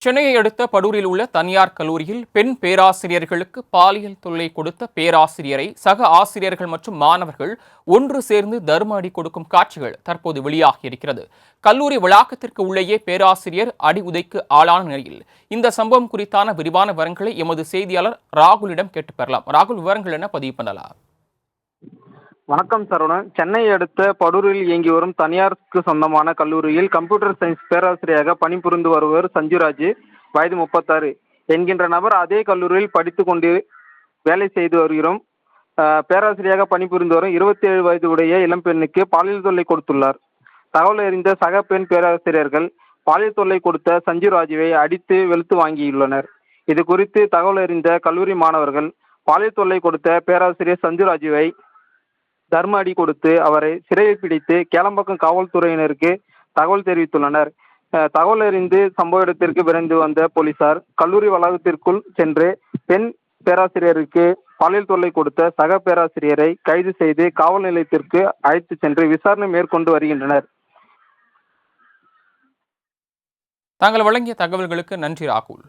சென்னையை அடுத்த படூரில் உள்ள தனியார் கல்லூரியில் பெண் பேராசிரியர்களுக்கு பாலியல் தொல்லை கொடுத்த பேராசிரியரை சக ஆசிரியர்கள் மற்றும் மாணவர்கள் ஒன்று சேர்ந்து தர்ம அடி கொடுக்கும் காட்சிகள் தற்போது வெளியாகியிருக்கிறது. கல்லூரி வளாகத்திற்கு உள்ளேயே பேராசிரியர் அடி உதைக்கு ஆளான நிலையில் இந்த சம்பவம் குறித்தான விரிவான விவரங்களை எமது செய்தியாளர் ராகுலிடம் கேட்டு பெறலாம். ராகுல், விவரங்கள் என்ன பதிவு பண்ணலாம்? வணக்கம் சரவணன். சென்னையை அடுத்த படூரில் இயங்கி வரும் தனியாருக்கு சொந்தமான கல்லூரியில் கம்ப்யூட்டர் சயின்ஸ் பேராசிரியராக பணிபுரிந்து வருவர் சஞ்சுராஜ், வயது 36 என்கின்ற நபர் அதே கல்லூரியில் படித்து கொண்டு வேலை செய்து வருகிறோம். பேராசிரியராக பணிபுரிந்து வரும் 27 வயது உடைய இளம்பெண்ணுக்கு பாலியல் தொல்லை கொடுத்துள்ளார். தகவல் அறிந்த சக பெண் பேராசிரியர்கள் பாலியல் தொல்லை கொடுத்த சஞ்சுராஜுவை அடித்து வெளுத்து வாங்கியுள்ளனர். இது குறித்து தகவல் அறிந்த கல்லூரி மாணவர்கள் பாலியல் தொல்லை கொடுத்த பேராசிரியர் சஞ்சுராஜுவை தர்ம அடி கொடுத்து அவரை சிறையில் பிடித்து கேளம்பாக்கம் காவல்துறையினருக்கு தகவல் தெரிவித்துள்ளனர். தகவல் அறிந்து சம்பவ இடத்திற்கு விரைந்து வந்த போலீசார் கல்லூரி வளாகத்திற்குள் சென்று பெண் பேராசிரியருக்கு பாலியல் தொல்லை கொடுத்த சக பேராசிரியரை கைது செய்து காவல் நிலையத்திற்கு அழைத்து சென்று விசாரணை மேற்கொண்டு வருகின்றனர். தாங்கள் வழங்கிய தகவல்களுக்கு நன்றி ராகுல்.